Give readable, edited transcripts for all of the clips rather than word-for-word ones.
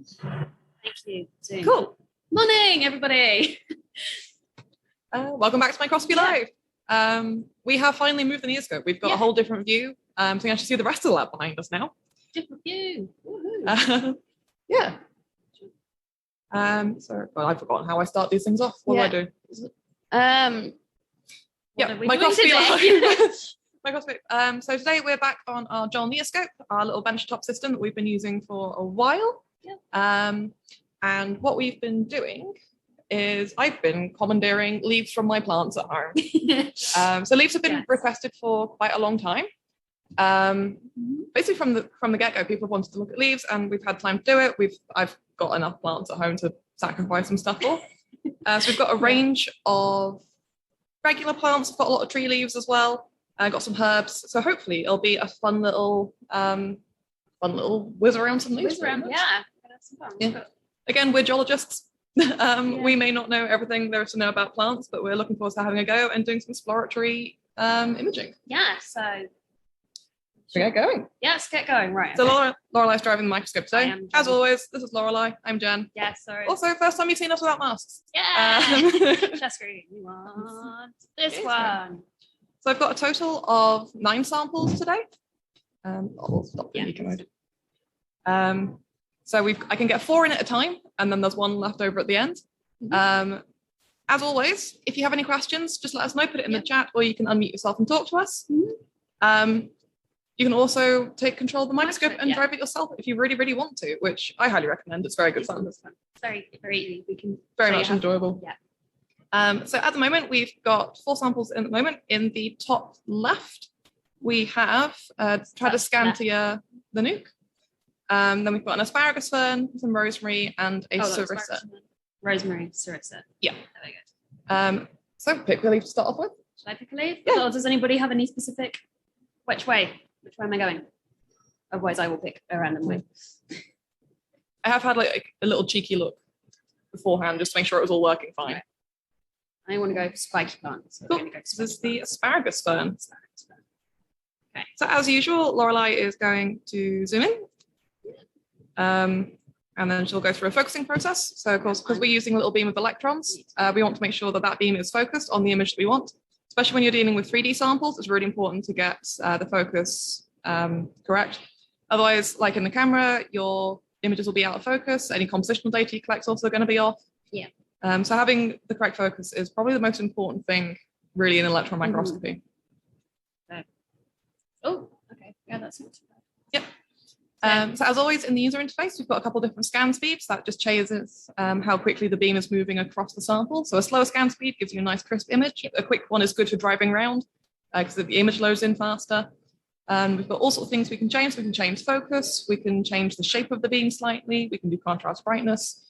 Thank you. Zoom. Cool. Morning, everybody. Welcome back to Microscopy Live. We have finally moved the Microscope. We've got a whole different view. So you can actually see the rest of the lab behind us now. Different view. Yeah. So I've forgotten how I start these things off. What do I do? Microscopy Live. Microscope. So today we're back on our Jen Microscope, our little benchtop system that we've been using for a while. And what we've been doing is I've been commandeering leaves from my plants at home. So leaves have been requested for quite a long time. Basically from the get-go, people have wanted to look at leaves, and we've had time to do it. I've got enough plants at home to sacrifice some stuff for. So we've got a range of regular plants. We've got a lot of tree leaves as well. Got some herbs. So hopefully it'll be a fun little whiz around some leaves. Yeah. Again, we're geologists. We may not know everything there is to know about plants, but we're looking forward to having a go and doing some exploratory imaging. Yeah, so get going. Yeah, let's get going. Right. So Lorelei's driving the microscope today. As always, this is Lorelei. I'm Jen. Yeah, sorry. Also, first time you've seen us without masks. Yeah. Share screen. We want this one. So I've got a total of 9 samples today. I'll stop the eco mode. So I can get 4 in at a time, and then there's 1 left over at the end. As always, if you have any questions, just let us know, put it in the chat, or you can unmute yourself and talk to us. You can also take control of the microscope and drive it yourself if you really, really want to, which I highly recommend. It's very good fun. It's very, very easy. We can very much enjoyable. Yeah. So at the moment, we've got 4 samples in the moment. In the top left, we have Tradescantia the nuke. Then we've got an asparagus fern, some rosemary, and a sarissa. Rosemary, sarissa. Yeah. Very good. So pick a leaf to start off with. Should I pick a leaf? Yeah. Or does anybody have any specific? Which way am I going? Otherwise, I will pick a random way. I have had like a little cheeky look beforehand just to make sure it was all working fine. Right. I want to go spiky plants. So cool. This is the asparagus fern. Okay. So as usual, Lorelei is going to zoom in. And then she'll go through a focusing process. So of course, because we're using a little beam of electrons, we want to make sure that beam is focused on the image that we want. Especially when you're dealing with 3D samples, it's really important to get the focus correct. Otherwise, like in the camera, your images will be out of focus. Any compositional data you collect is also going to be off. Yeah. So having the correct focus is probably the most important thing really in electron microscopy. Okay. Oh, okay. Yeah, that's not too bad. Yep. So as always in the user interface, we've got a couple of different scan speeds that just changes how quickly the beam is moving across the sample. So a slower scan speed gives you a nice crisp image. A quick one is good for driving around because the image loads in faster. We've got all sorts of things we can change. We can change focus. We can change the shape of the beam slightly. We can do contrast brightness.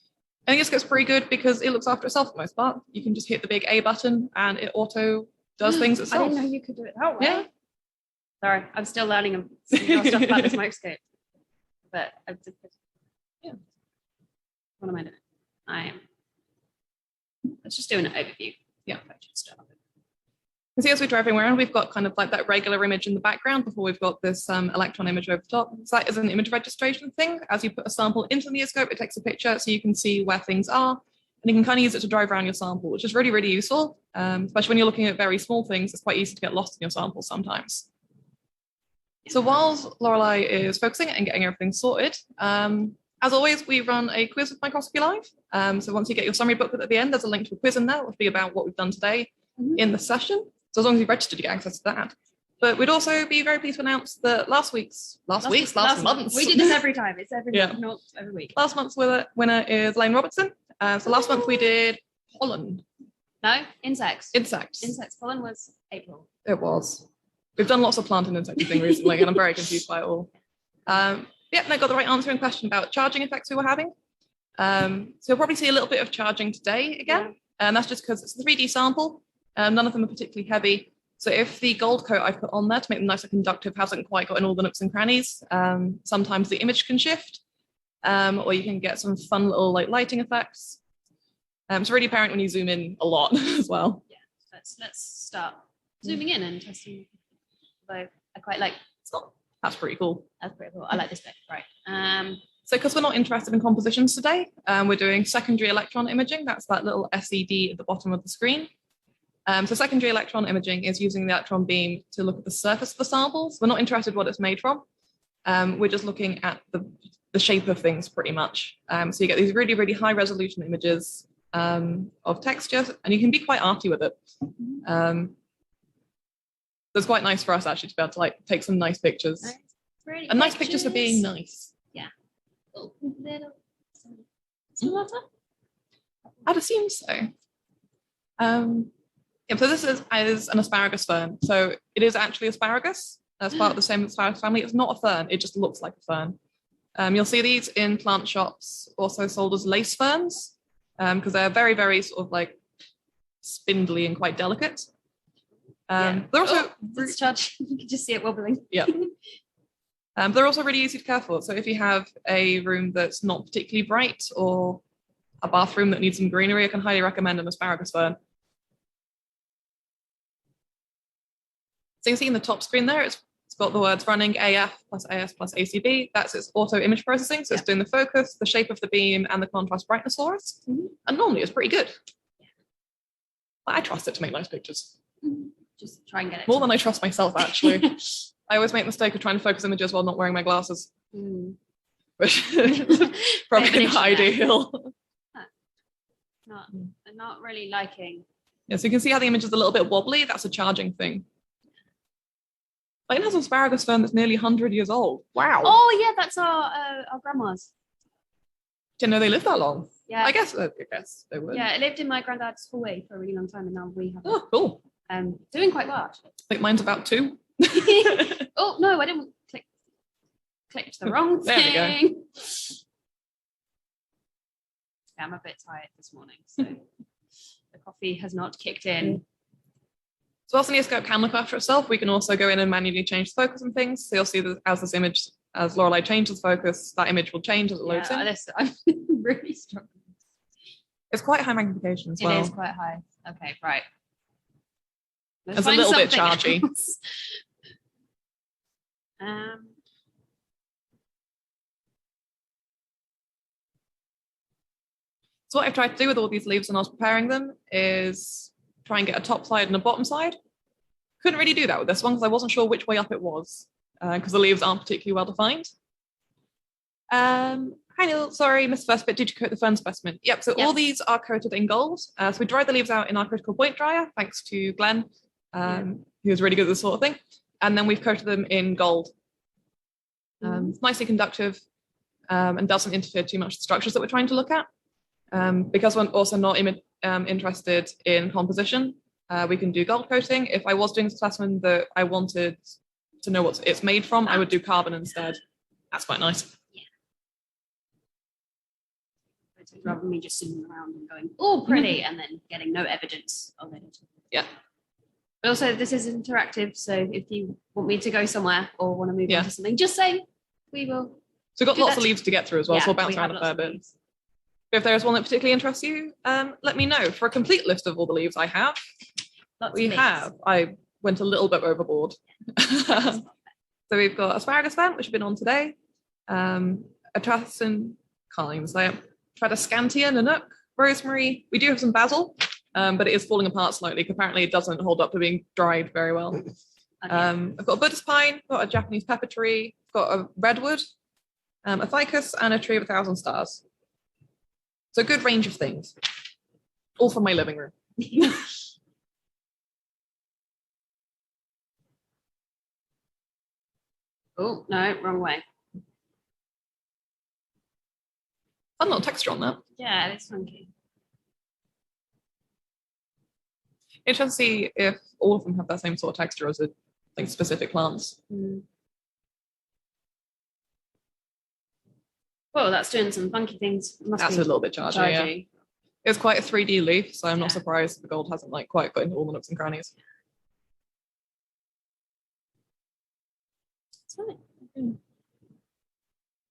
I think this gets pretty good because it looks after itself for the most part. You can just hit the big A button and it auto does things itself. I didn't know you could do it that way. Yeah. Sorry, I'm still learning some stuff about this microscope. But what am I doing? Let's just do an overview. Yeah. See, as we're driving around, we've got kind of like that regular image in the background before we've got this electron image over the top. So that is an image registration thing. As you put a sample into the Microscope, it takes a picture so you can see where things are. And you can kind of use it to drive around your sample, which is really, really useful. Especially when you're looking at very small things, it's quite easy to get lost in your sample sometimes. So while Lorelei is focusing and getting everything sorted, as always, we run a quiz with Microscopy Live. So once you get your summary booklet at the end, there's a link to a quiz in there. It'll be about what we've done today in the session. So as long as you've registered, you get access to that. But we'd also be very pleased to announce that last month's. We do this every time. It's every month, not every week. Last month's winner is Lane Robertson. So last month we did pollen. No, insects. Insects. Pollen was April. It was. We've done lots of plant and insect thing recently, and I'm very confused by it all. And I got the right answer in question about charging effects we were having. So you'll probably see a little bit of charging today again, and that's just because it's a 3D sample. None of them are particularly heavy. So if the gold coat I've put on there to make them nice and conductive hasn't quite got in all the nooks and crannies, sometimes the image can shift, or you can get some fun little lighting effects. It's really apparent when you zoom in a lot as well. Yeah, let's start zooming in and testing. Although I quite like. That's pretty cool. That's pretty cool. I like this bit. Right. So because we're not interested in compositions today, we're doing secondary electron imaging. That's that little SED at the bottom of the screen. So secondary electron imaging is using the electron beam to look at the surface of the samples. We're not interested in what it's made from. We're just looking at the shape of things pretty much. So you get these really, really high resolution images of texture, and you can be quite arty with it. So it's quite nice for us actually to be able to like take some nice pictures. Pretty And nice pictures for being nice. Yeah. Oh, little. I'd assume so. Yeah, so this is an asparagus fern. So it is actually asparagus as part of the same asparagus family. It's not a fern, it just looks like a fern. You'll see these in plant shops, also sold as lace ferns, because they're very, very sort of like spindly and quite delicate. They're also it's charged. You can just see it wobbling. Yeah. They're also really easy to care for. So if you have a room that's not particularly bright or a bathroom that needs some greenery, I can highly recommend an asparagus fern. So you can see in the top screen there, it's got the words running AF plus AS plus ACB. That's its auto image processing. So it's doing the focus, the shape of the beam, and the contrast brightness for us. And normally it's pretty good. I trust it to make nice pictures. Just try and get it. More than I trust myself, actually. I always make the mistake of trying to focus images while not wearing my glasses. Which is probably not ideal. Not really liking. Yeah, so you can see how the image is a little bit wobbly. That's a charging thing. Like it has an asparagus fern that's nearly 100 years old. Wow. Oh yeah, that's our grandma's. Didn't know they lived that long. Yeah. I guess they would. Yeah, it lived in my granddad's hallway for a really long time, and now we have it. Oh, cool. Doing quite well actually. I think mine's about 2. Oh no, I didn't clicked the wrong There we thing. Yeah, I'm a bit tired this morning, so the coffee has not kicked in. So whilst the Neoscope can look after itself, we can also go in and manually change the focus and things. So you'll see that as Lorelei changes focus, that image will change as it loads in. I'm really struggling. It's quite high magnification as well. It is quite high. Okay, right. It's a little bit chargy. So what I've tried to do with all these leaves when I was preparing them is try and get a top side and a bottom side. Couldn't really do that with this one because I wasn't sure which way up it was because the leaves aren't particularly well defined. Hi Neil, sorry, missed the first bit. Did you coat the fern specimen? Yep, so all these are coated in gold. So we dried the leaves out in our critical point dryer, thanks to Glenn, who was really good at this sort of thing. And then we've coated them in gold. It's nicely conductive and doesn't interfere too much with the structures that we're trying to look at. Because we're also not interested in composition, we can do gold coating. If I was doing a specimen that I wanted to know what it's made from, I would do carbon instead. That's quite nice. Rather than me just sitting around and going, oh, pretty, and then getting no evidence of it. Yeah. But also, this is interactive, so if you want me to go somewhere or want to move on to something, just say, we will. So we've got lots of leaves to get through as well, so we'll bounce around a fair bit. If there's one that particularly interests you, let me know. For a complete list of all the leaves I have, I went a little bit overboard. So we've got asparagus fern, which has been on today, Atrasin, can't even say it, Tradescantia, Nanook, rosemary. We do have some basil, but it is falling apart slightly. Apparently it doesn't hold up to being dried very well. I've got a Buddhist pine, got a Japanese pepper tree, got a redwood, a ficus, and a tree of 1,000 stars. So a good range of things, all from my living room. Oh, no, wrong way. Fun little texture on that. Yeah, it's funky. Interesting to see if all of them have that same sort of texture as like specific plants. Well, that's doing some funky things. That's a little bit chargy. Yeah. It's quite a 3D leaf, so I'm not surprised the gold hasn't like quite got into all the nooks and crannies. It's fine.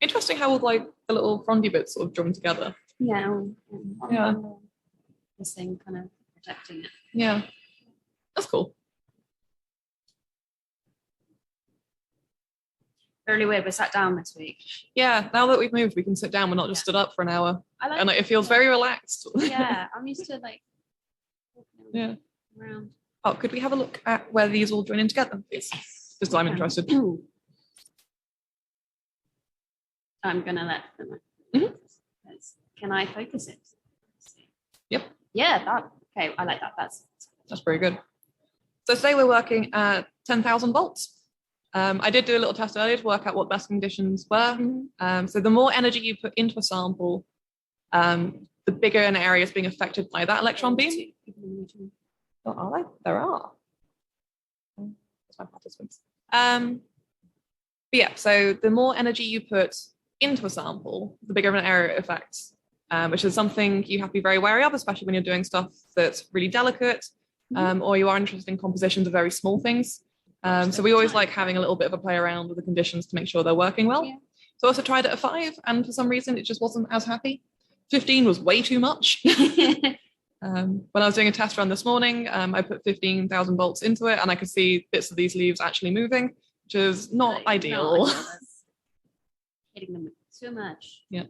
Interesting how like the little frondy bits sort of join together. Yeah. Yeah. This thing kind of protecting it. Yeah. That's cool. Really weird. We sat down this week. Yeah, now that we've moved, we can sit down. We're not just stood up for an hour. I like And it feels very relaxed. Yeah, I'm used to like Yeah. around. Oh, could we have a look at where these all join in together, please? Just I'm interested. I'm gonna let them. Mhm. Can I focus it? Yep. Yeah, okay. I like that. That's very good. So today we're working at 10,000 volts. I did do a little test earlier to work out what best conditions were. So the more energy you put into a sample, the bigger an area is being affected by that electron beam. Oh, are they? There are. That's my participants. But yeah, so the more energy you put into a sample, the bigger of an area it affects, which is something you have to be very wary of, especially when you're doing stuff that's really delicate, or you are interested in compositions of very small things. So we always like having a little bit of a play around with the conditions to make sure they're working well. Yeah. So I also tried it at 5, and for some reason it just wasn't as happy. 15 was way too much. When I was doing a test run this morning, I put 15,000 volts into it, and I could see bits of these leaves actually moving, which is not ideal. Hitting them too much. Yeah.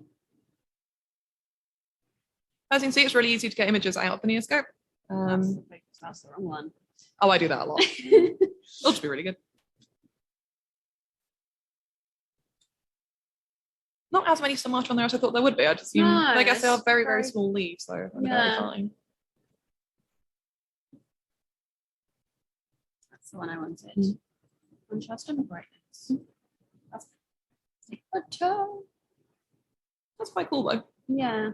As you can see, it's really easy to get images out of the Microscope. That's the wrong one. Oh, I do that a lot. It'll just be really good. Not as many stomata on there as I thought there would be. I just I guess they are very, very small leaves, so I'm very fine. That's the one I wanted. Contrast and brightness. That's quite cool though. Yeah.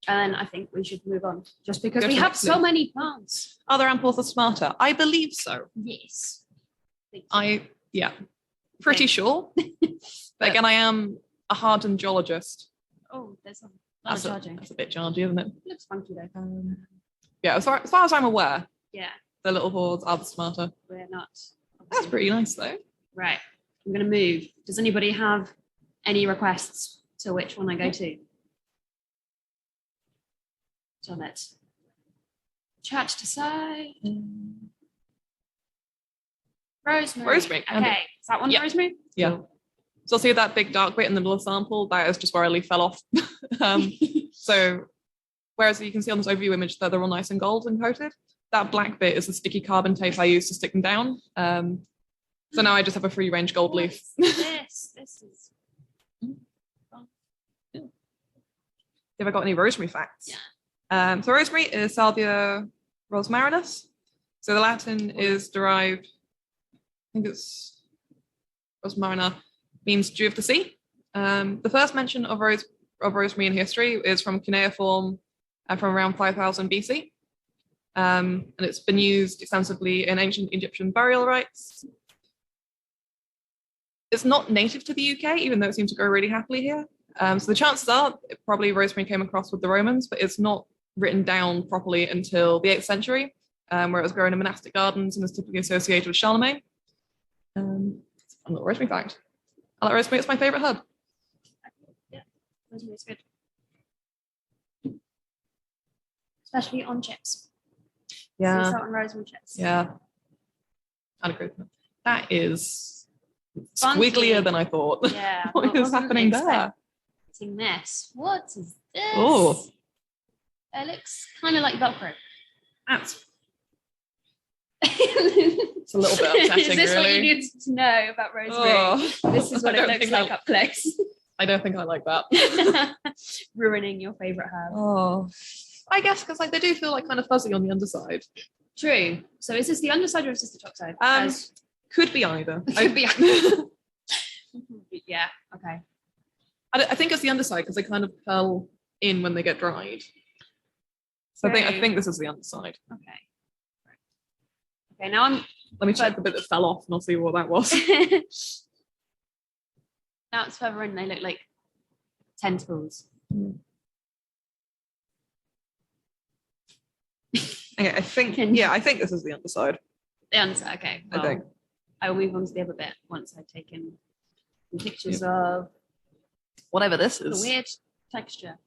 And I think we should move on, just because we have so many plants. Are there ample stomata? I believe so. Yes. Pretty sure. But again, I am a hardened geologist. Oh, there's a lot of charging. That's a bit chargy, isn't it? It looks funky though. Yeah, as far as I'm aware. Yeah. The little boards are the stomata. We're not. That's pretty nice though. Right. I'm going to move. Does anybody have any requests to which one I go to? So let's chat to say. Rosemary. Rosemary. Okay. Is that one rosemary? Yeah. Cool. So I'll see that big dark bit in the middle of the sample. That is just where a leaf fell off. So whereas you can see on this overview image that they're all nice and gold and coated, that black bit is the sticky carbon tape I use to stick them down. So now I just have a free range gold leaf. This is. Have I got any rosemary facts? Yeah. So rosemary is Salvia rosmarinus. So the Latin is derived, I think it's rosmarina, means dew of the sea. The first mention of rosemary in history is from cuneiform from around 5000 BC. And it's been used extensively in ancient Egyptian burial rites. It's not native to the UK, even though it seems to grow really happily here. So the chances are probably rosemary came across with the Romans, but it's not written down properly until the 8th century, where it was grown in monastic gardens and is typically associated with Charlemagne. A little rosemary fact. I like rosemary, it's my favourite herb. Yeah, rosemary's good. Especially on chips. Yeah. Sea salt and rosemary chips. Yeah. I'd agree with that. That is Funky. squigglier than I thought. Yeah. What is happening there? This. What is this? Oh. It looks kind of like Velcro. That's it's a little bit upsetting, is this really. What you need to know about rosemary? Oh, this is what it looks like up close. I don't think I like that. Ruining your favourite herb. Oh, I guess because like they do feel like kind of fuzzy on the underside. True. So is this the underside or is this the top side? Could be either. Could be either. Yeah. Okay. I think it's the underside because they kind of curl in when they get dried. So I think this is the underside. Okay. Okay. Now let me check the bit that fell off and I'll see what that was. Now it's further in. They look like tentacles. Okay, I think this is the underside. The underside. Okay. Well, I think. I will move on to the other bit once I've taken pictures of whatever this is. The weird texture.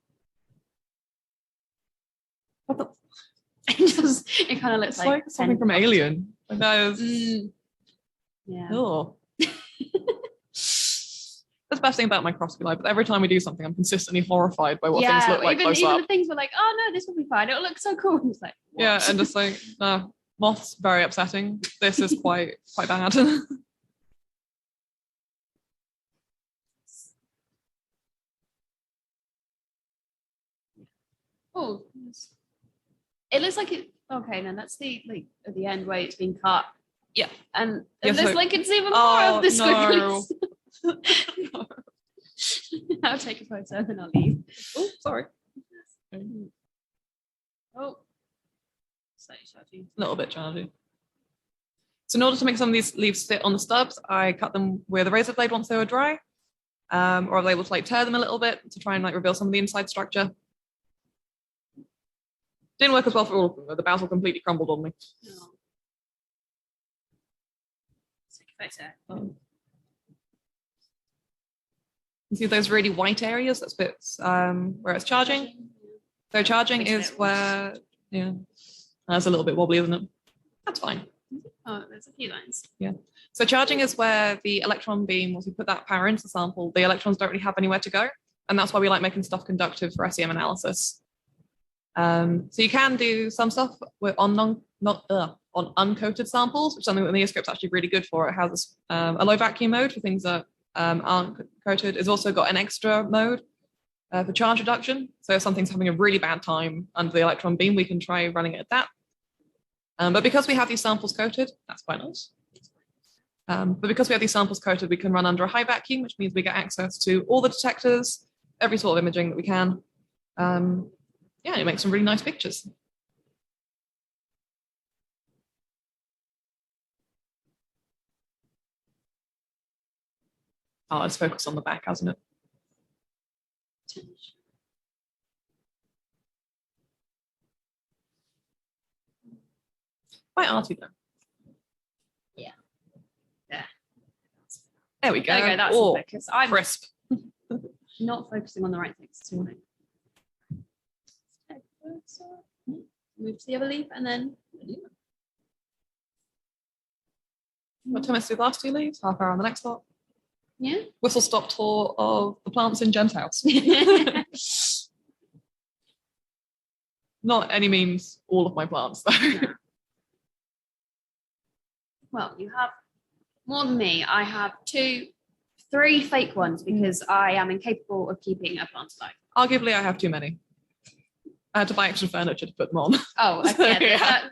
What the? It kind of looks like something from Alien. Like that is. Yeah. Oh. That's the best thing about Microscopy Live, but every time we do something, I'm consistently horrified by what things look like close even up. the things we're like, oh no, this will be fine. It'll look so cool. It's like, what? Yeah, and just like, no, moths, very upsetting. This is quite bad. Oh, it looks like it. Okay, then that's the like at the end where it's been cut. Yeah, and Yeah, it looks so- like it's even more Oh, of the no. squiggles. I'll take a photo and I'll leave. Oh, sorry. Oh, slightly charging. A little bit challenging. So in order to make some of these leaves fit on the stubs, I cut them with a razor blade once they were dry, or I was able to like tear them a little bit to try and like reveal some of the inside structure. Didn't work as well for all of them, though. The basil completely crumbled on me. No. Take a photo. You see those really white areas? That's bits where it's charging. So charging is where, yeah, that's a little bit wobbly, isn't it? That's fine. Oh, there's a few lines. Yeah. So charging is where the electron beam, once we put that power into the sample, the electrons don't really have anywhere to go. And that's why we like making stuff conductive for SEM analysis. So you can do some stuff with on uncoated samples, which is something that the Microscope's actually really good for. It has a low vacuum mode for things that aren't coated. It's also got an extra mode for charge reduction. So if something's having a really bad time under the electron beam, we can try running it at that. But because we have these samples coated, that's quite nice. But because we have these samples coated, we can run under a high vacuum, which means we get access to all the detectors, every sort of imaging that we can. Yeah, it makes some really nice pictures. Oh, it's focused on the back, hasn't it? Quite arty though. Yeah. Yeah. There we go. There we go. That's oh, because I'm crisp. not focusing on the right things this morning. Move to the other leaf and then. What time is the last two leaves? Half hour on the next lot. Yeah. Whistle stop tour of the plants in Jen's house. Not any means all of my plants though. No. Well, you have more than me. I have three fake ones because I am incapable of keeping a plant alive. Arguably, I have too many. I had to buy extra furniture to put them on. Oh, So, yeah, yeah. that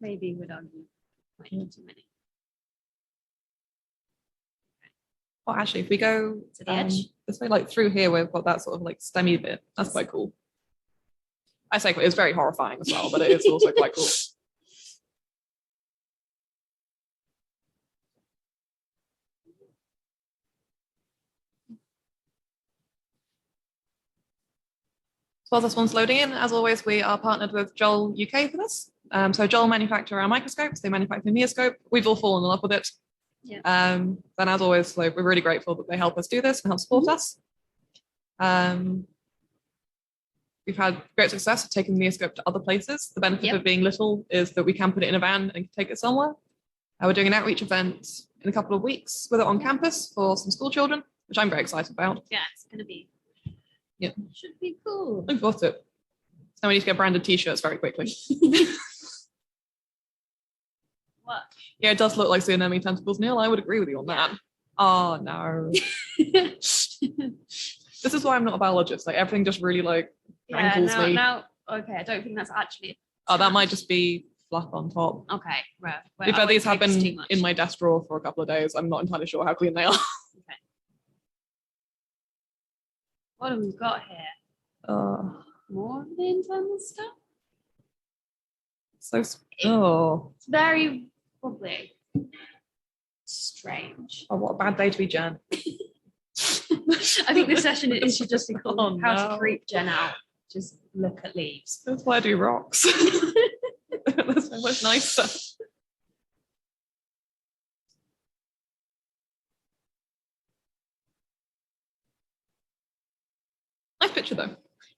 maybe would argue might be too many. Well, actually, if we go To the edge? this way, like through here, we've got that sort of like stemmy bit. That's quite cool. I say it's very horrifying as well, but it is also quite cool. While this one's loading in, as always, we are partnered with Joel UK for this. So Joel manufacture our microscopes, they manufacture the Microscope. We've all fallen in love with it. Yeah. And as always, like, we're really grateful that they help us do this and help support us. We've had great success of taking the Microscope to other places. The benefit of being little is that we can put it in a van and take it somewhere. We're doing an outreach event in a couple of weeks with it on campus for some school children, which I'm very excited about. Yeah, it's going to be. Yeah. Should be cool. Looking forward to it. So we need to get branded t-shirts very quickly. What? Yeah, it does look like Xeonemi tentacles, Neil. I would agree with you on that. Oh no. This is why I'm not a biologist. Like everything just really like rankles me. Now, okay, I don't think that's actually. Oh, that might just be fluff on top. Okay, right. Because these have been in my desk drawer for a couple of days. I'm not entirely sure how clean they are. Okay. What have we got here? More of the internal stuff? So, oh. It's very wobbly. Strange. Oh, what a bad day to be Jen. I think this session should just be called How to Creep Jen Out. Just look at leaves. That's why I do rocks. That's so much nicer. Nice picture though.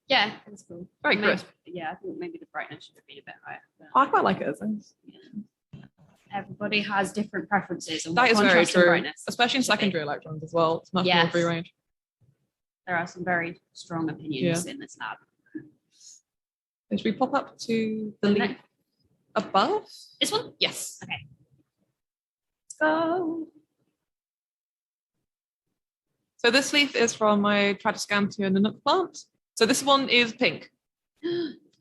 Yeah, it's cool. Very crisp. Yeah, I think maybe the brightness should have been a bit higher. But... I quite like it as is. Yeah. everybody has different preferences on That what is very contrast and true, brightness especially in should be. secondary electrons as well. It's much more Yes. free range. There are some very strong opinions in this lab. Should we pop up to the The leaf next- above? This one? Yes. Let's go. So this leaf is from my Tradescantia Nanook plant. So this one is pink,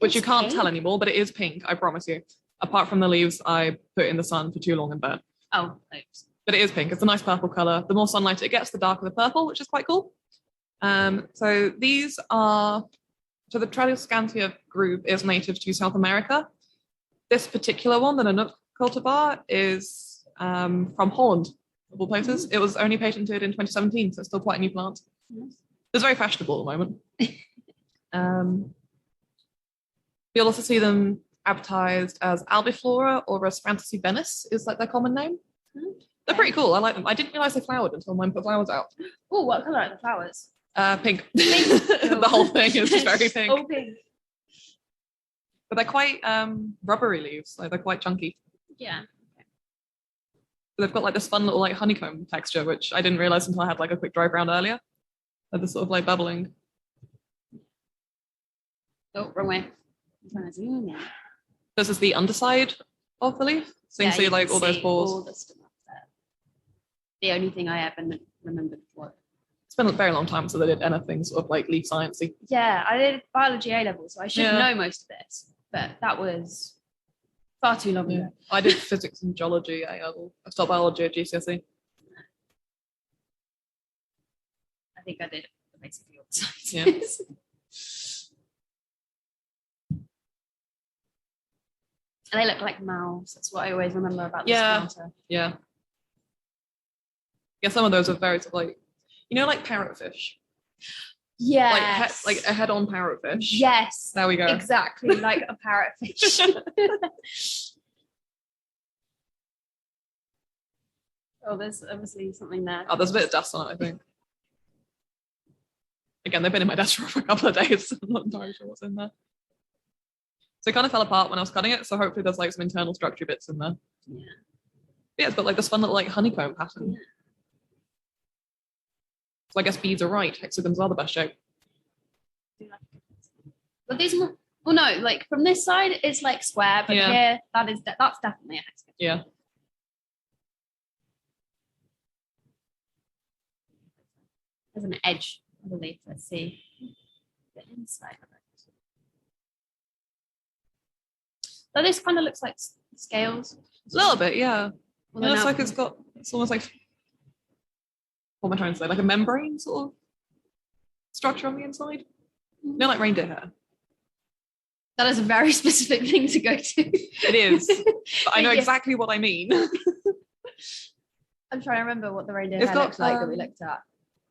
which you It's can't pink? tell anymore, but it is pink, I promise you. Apart from the leaves I put in the sun for too long and burnt. Oh, oops. But it is pink. It's a nice purple color. The more sunlight it gets, the darker the purple, which is quite cool. So these are, so the Tradescantia group is native to South America. This particular one, the Nanook cultivar, is from Holland, of all places. It was only patented in 2017, so it's still quite a new plant. Nice. It's very fashionable at the moment. You'll also see them advertised as albiflora or as fantasy Venice is like their common name. They're pretty cool. I like them. I didn't realize they flowered until mine put flowers out. Oh, what color are the flowers? Pink. Pink. The whole thing is just very pink. Oh, pink. But they're quite rubbery leaves. Like they're quite chunky. Yeah. They've got like this fun little like honeycomb texture, which I didn't realize until I had like a quick drive around earlier. Like this sort of like bubbling. Oh, wrong way. I'm trying to zoom in. This is the underside of the leaf. So you can see like all those pores. All the stuff there. The only thing I ever remembered was. It's been a very long time since I did anything sort of like leaf sciencey. Yeah, I did biology A level, so I should Yeah. know most of this, but that was far too long Yeah. ago. I did physics and geology A level. I stopped biology at GCSE. I think I did basically all the sciences. Yeah. And they look like mouths. That's what I always remember about this Yeah. matter. Yeah. Yeah, some of those are very sort of like, you know, like parrotfish. Yes. Like a head-on parrotfish. Yes. There we go. Exactly like a parrotfish. Oh, there's obviously something there. Oh, there's a bit of dust on it, I think. Again, they've been in my desk for a couple of days. I'm not entirely sure what's in there. So it kind of fell apart when I was cutting it, so hopefully there's like some internal structure bits in there. Yeah. Yeah, it's got like this fun little like honeycomb pattern. Yeah. So I guess beads are right. Hexagons are the best shape. But these are, well, no, like from this side it's like square, but Yeah. here that's definitely a hexagon. Yeah. There's an edge, I believe. Let's see the inside of it. So this kind of looks like scales. A little bit, yeah. Well, It looks they're like now- it's almost like, what am I trying to say? Like a membrane sort of structure on the inside. You know, like reindeer hair. That is a very specific thing to go to. It is. But I know Yeah. exactly what I mean. I'm trying to remember what the reindeer It's hair got, looks like that we looked at.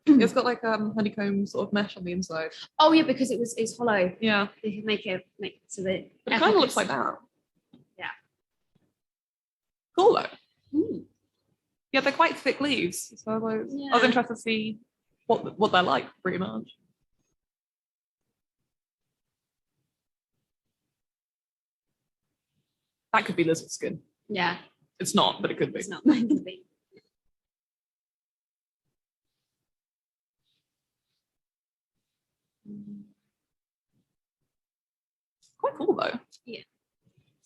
It's got like honeycomb sort of mesh on the inside. Oh yeah, because it's hollow. Yeah. They could make so that But it kind of looks like that. Yeah. Cool though. Hmm. Yeah, they're quite thick leaves. So I was Yeah. interested to see what they're like, pretty much. That could be lizard skin. Yeah, It's not, but it could be. it's not meant to be. Quite cool though. Is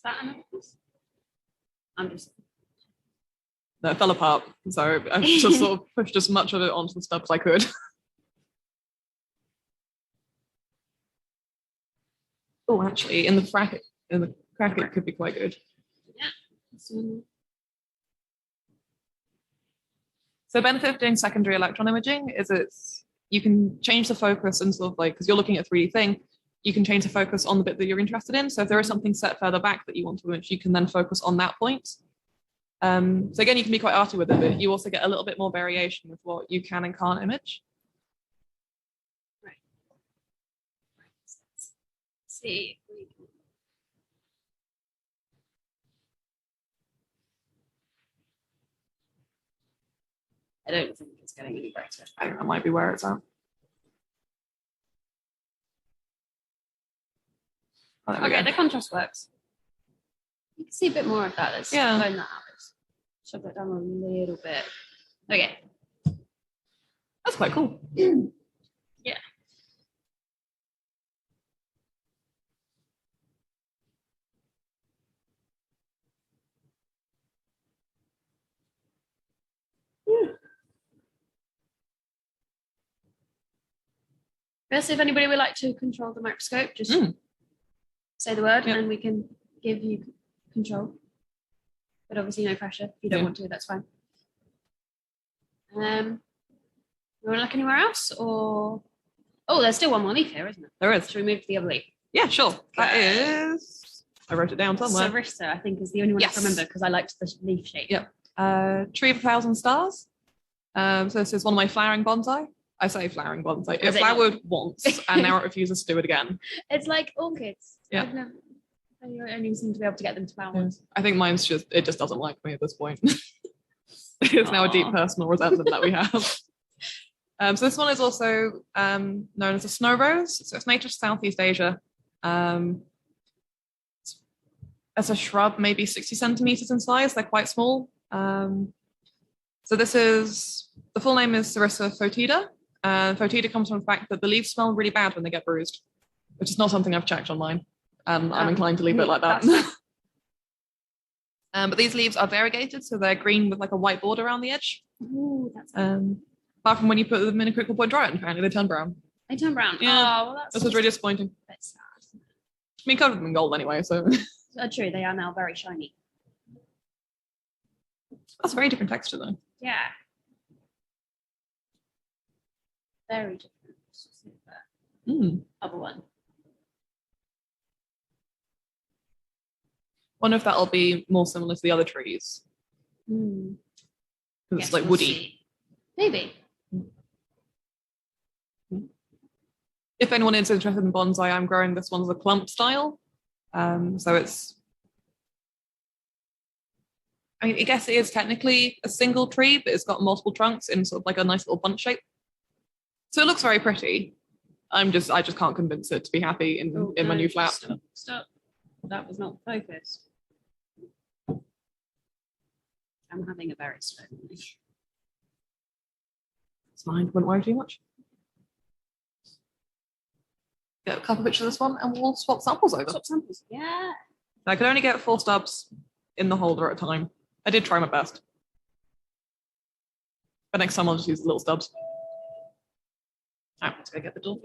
that enough? I'm just No, it fell apart. So I just sort of pushed as much of it onto the stuff as I could. Oh, actually, in the crack it could be quite good. So the benefit of doing secondary electron imaging is you can change the focus and sort of like, because you're looking at a 3D thing, you can change the focus on the bit that you're interested in. So if there is something set further back that you want to image, you can then focus on that point. So again, you can be quite arty with it, but you also get a little bit more variation with what you can and can't image. right. Let's see. If we can... I don't think it's getting any brighter. I think that might be where it's at. Oh, there we Okay, go. the contrast works. You can see a bit more of that. Let's Yeah. learn that out. shove that down a little bit. Okay. That's quite cool. Yeah. First, if anybody would like to control the microscope, just say the word and we can give you control. But obviously no pressure. If you don't want to, that's fine. You want to look anywhere else? Or there's still one more leaf here, isn't it? There is. Should we move to the other leaf? Yeah, sure. That is, I wrote it down somewhere. Sarissa, I think, is the only one I can remember because I liked the leaf shape. Yep. Tree of 1,000 stars. So this is one of my flowering bonsai. I say flowering bonsai. It flowered once and now it refuses to do it again. It's like orchids. Yeah. I only seem to be able to get them to flower once. I think mine's it just doesn't like me at this point. It's now a deep personal resentment that we have. So this one is also known as a snow rose. So it's native to Southeast Asia. As a shrub, maybe 60 centimeters in size. They're quite small. So this is, the full name is Sarissa foetida. Foetida comes from the fact that the leaves smell really bad when they get bruised, which is not something I've checked online. I'm inclined to leave it like that. But these leaves are variegated, so they're green with like a white border around the edge. Ooh, that's apart from when you put them in a critical point dryer, apparently they turn brown. They turn brown. Yeah. Oh, well, this is really disappointing. That's sad. I mean, covered them in gold anyway, so. True, they are now very shiny. That's a very different texture though. Yeah. Very different. Other one. Wonder if that'll be more similar to the other trees. Because it's like woody. See. Maybe. If anyone is interested in bonsai, I'm growing this one as a clump style. So it's, I mean, I guess it is technically a single tree, but it's got multiple trunks in sort of like a nice little bunch shape. So it looks very pretty. I just can't convince it to be happy in my new flat. Stop. That was not focused. I'm having a very slow morning. It's fine, wouldn't worry too much. Get a couple pictures of this one and we'll swap samples over. Swap samples, yeah. I could only get 4 stubs in the holder at a time. I did try my best. But next time I'll just use the little stubs. Alright, let's go get the door.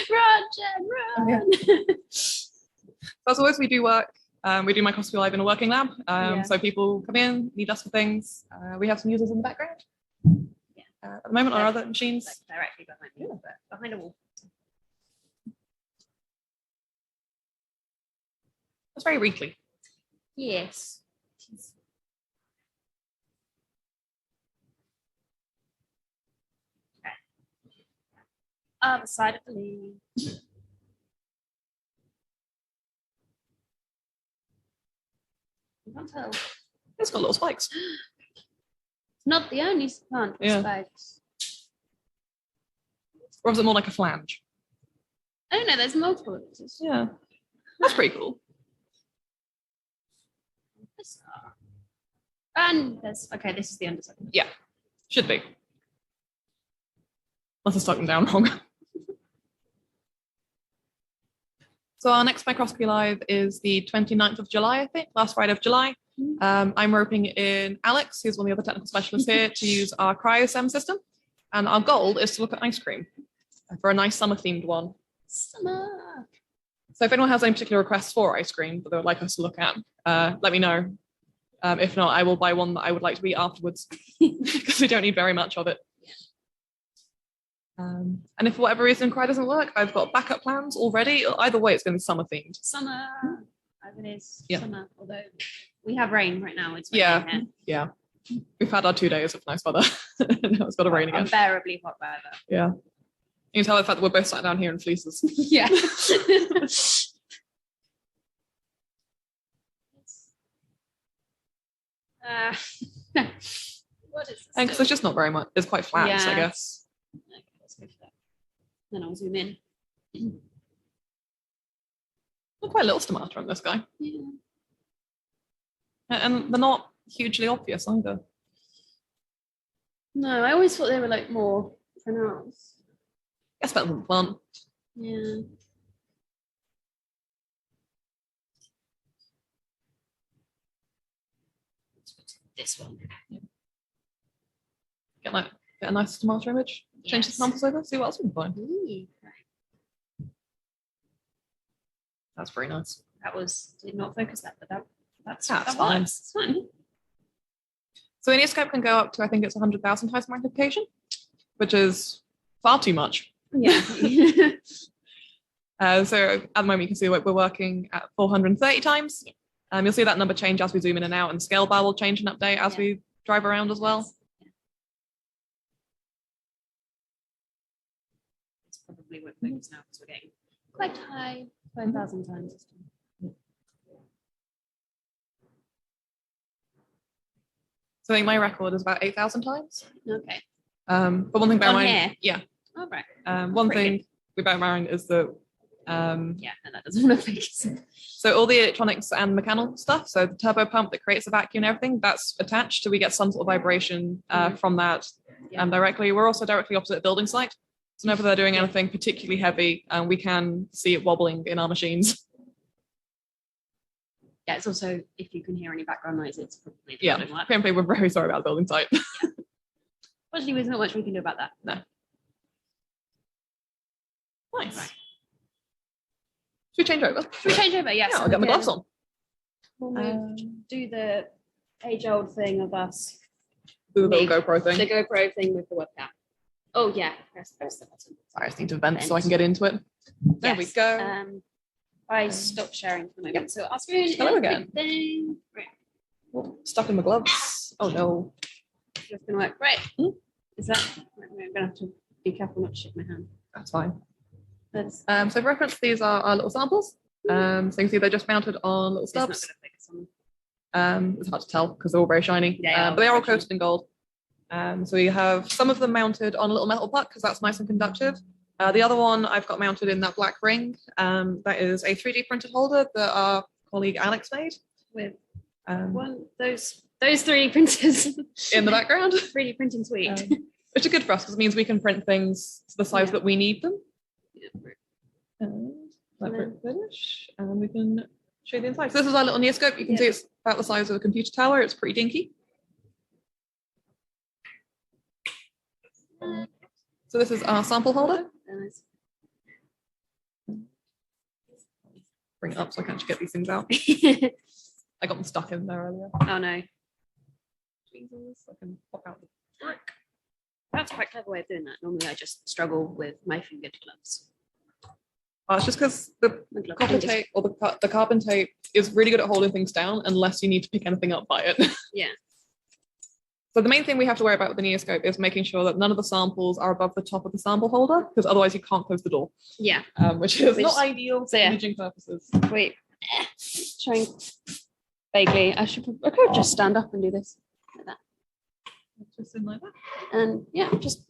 Run, Jen, run. As always, we do work. We do Microscopy live in a working lab. So people come in, need us for things. We have some users in the background. At the moment, on our other machines. Like directly behind me, but behind a wall. It's very wrinkly. Yes. Okay. Other side of the leaf. You can't tell. It's got little spikes. It's not the only plant with spikes. Or is it more like a flange? I don't know, there's multiple of these. Yeah. That's pretty cool. And there's, okay, this is the underside. Yeah, should be. Unless I stuck them down wrong. So our next Microscopy Live is the 29th of July, I think, last Friday of July. I'm roping in Alex, who's one of the other technical specialists here, to use our CryoSem system. And our goal is to look at ice cream for a nice summer-themed one. Summer. So if anyone has any particular requests for ice cream that they would like us to look at, let me know. If not, I will buy one that I would like to eat afterwards because we don't need very much of it. And if for whatever reason Cry doesn't work, I've got backup plans already. Either way, it's going to be summer themed. Summer, as it is. Yeah. Summer, although we have rain right now. It's yeah. We've had our 2 days of nice weather. Now it's got to rain again. Unbearably hot weather. Yeah. You can tell the fact that we're both sat down here in fleeces. Yeah. What is this? And because it's just not very much, it's quite flat, Yeah. I guess. Okay, let's go for that. Then I'll zoom in. Not quite little stomata on this guy. Yeah. And they're not hugely obvious either. No, I always thought they were like more pronounced. That's better than the plant. Yeah. This one. Get a nice stomata image. Change the Yes. samples over, see what else we can find. Ooh, That's very nice. did not focus that, but that's That's that fine. works. It's fine. So the Neoscope can go up to, I think it's 100,000 times magnification, which is far too much. Yeah. So at the moment you can see we're working at 430 times. You'll see that number change as we zoom in and out, and the scale bar will change and update as we drive around as well. It's probably what focus now because we're getting quite high, 5,000 times this time. So I think my record is about 8,000 times. Okay. But one thing bear in On mind, here? yeah. All right. One Pretty thing we bear in mind is that Yeah, and that doesn't want to focus. so all the electronics and mechanical stuff, so the turbo pump that creates the vacuum and everything, that's attached, so we get some sort of vibration from that directly. We're also directly opposite a building site, so whenever they're doing anything particularly heavy, we can see it wobbling in our machines. Yeah, it's also, if you can hear any background noise, it's probably the Yeah, building work. frankly, we're very sorry about the building site. Fortunately, there's not much we can do about that. No. Nice. Right. Should we change over? Should we change over? Yes. Yeah, I'll get my gloves on. We'll move, do the age-old thing of us. Do the little Big. GoPro thing. The GoPro thing with the webcam. Oh yeah, press the button. Sorry, I just need to vent so I can get into it. There we Yes. go. I stopped sharing for the moment, so I'll screen Hello again. everything. Right, Oh, stuck in my gloves. Oh no. it's gonna work. Right. Is that? Right, I'm gonna have to be careful not to shake my hand. That's fine. That's So for reference, these are our little samples. So you can see they're just mounted on little it's not stubs. gonna focus on. It's hard to tell because they're all very shiny. Yeah, but they are all very coated in gold. So you have some of them mounted on a little metal puck because that's nice and conductive. The other one I've got mounted in that black ring. That is a 3D printed holder that our colleague Alex made. With Um, those 3D printers in the background. 3D printing suite. Which are good for us because it means we can print things to the size that we need them. Yeah. And let it finish, and we can show you the inside. So this is our little Neoscope. You can see it's about the size of a computer tower. It's pretty dinky. So this is our sample holder. Nice. Bring it up so I can actually get these things out. I got them stuck in there earlier. Oh no. Jesus, I can pop out the brick. That's quite a clever way of doing that. Normally I just struggle with my fingered gloves. It's just because the My glove copper fingers. tape or the carbon tape is really good at holding things down unless you need to pick anything up by it. Yeah. So the main thing we have to worry about with the Neoscope is making sure that none of the samples are above the top of the sample holder, because otherwise you can't close the door, Yeah. which is not Which- ideal so for yeah. imaging purposes. Wait. Trying vaguely. I could just stand up and do this like that. Just in like that. And yeah, just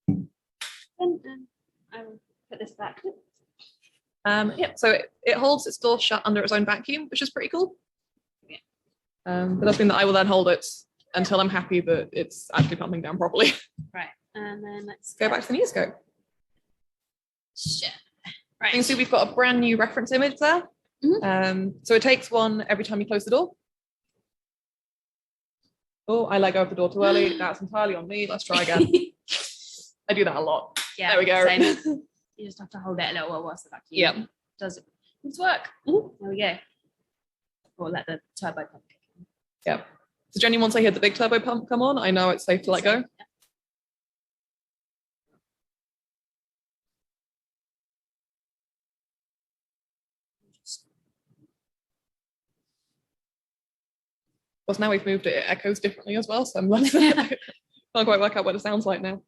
and I will put this back. So it holds its door shut under its own vacuum, which is pretty cool. Yeah. But that's mean that I will then hold it until I'm happy that it's actually pumping down properly. Right. And then let's Go back to the Neoscope. Shit. You Right. can see we've got a brand new reference image there. So it takes one every time you close the door. Oh, I let go of the door too early. That's entirely on me. Let's try again. I do that a lot. Yeah. There we go. Same. You just have to hold it a little while whilst the vacuum Yeah. does it. It's work. There we go. Or let the turbo pump kick in. Yeah. So Jenny, once I hear the big turbo pump come on, I know it's safe to let go. Yeah. Because now we've moved it, it echoes differently as well. So I'm like, can't quite work out what it sounds like now.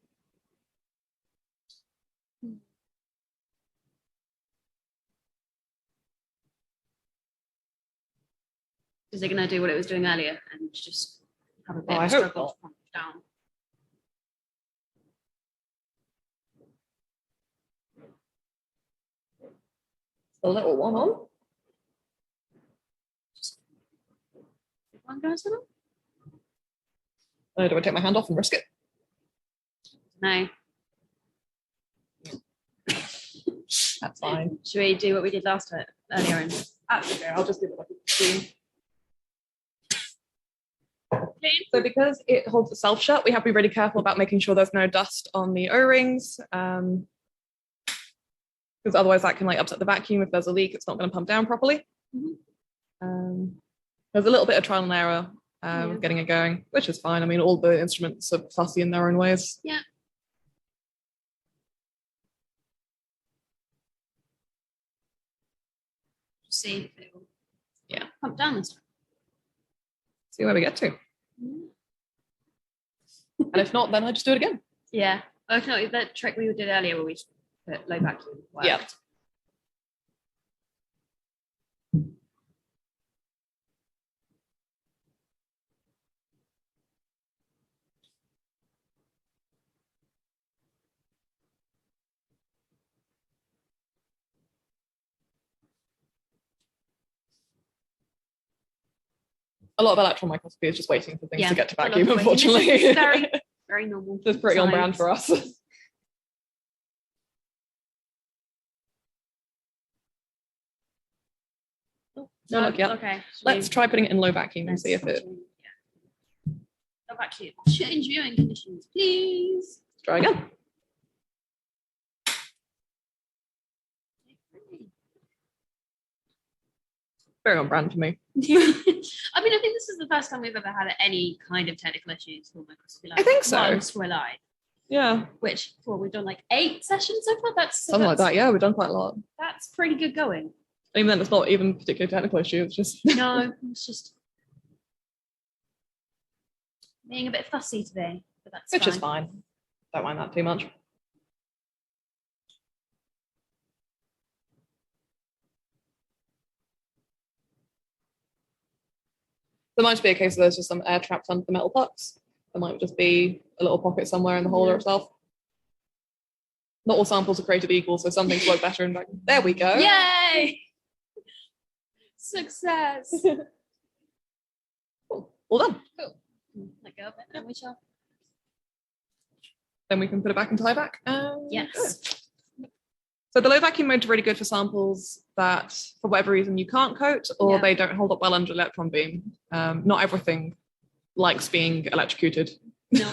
Is it going to do what it was doing earlier and just have a bit of I a hope struggle not. to pump down? A little one on. One goes on? Do I take my hand off and risk it? No. That's fine. Should we do what we did last time earlier? And Actually, I'll just give it like a spoon. So because it holds itself shut, we have to be really careful about making sure there's no dust on the O-rings. Because otherwise that can like upset the vacuum. If there's a leak, it's not going to pump down properly. There's a little bit of trial and error getting it going, which is fine. I mean, all the instruments are fussy in their own ways. yeah. Just see if it will pump down this time. See where we get to. And if not, then I just do it again. Yeah. Well, if not, that trick we did earlier where we put low vacuum worked. Yeah. A lot of electron microscopy is just waiting for things to get to vacuum, unfortunately. It's very, very normal. It's pretty on brand for us. No, look, yeah. Okay. Let's try putting it in low vacuum and see if it. Low vacuum. Change viewing conditions, please. Let's try again. Very on brand for me. I mean, I think this is the first time we've ever had any kind of technical issues for microscopy. I think so. Once we're live. Yeah. Which, well, we've done like 8 sessions so far. Something like that. Yeah, we've done quite a lot. That's pretty good going. Even then, it's not even particularly technical issue. It's just no, it's just being a bit fussy today, but that's which is fine. Don't mind that too much. There might be a case where there's just some air trapped under the metal pucks. There might just be a little pocket somewhere in the holder itself. Not all samples are created equal, so some things work better. And like, there we go. Yay! Success. Cool. All done. Cool. Let go of it, and we shall. Then we can put it back into high vac. Yes. Go. So the low vacuum modes are really good for samples that, for whatever reason, you can't coat or they don't hold up well under electron beam. Not everything likes being electrocuted. No.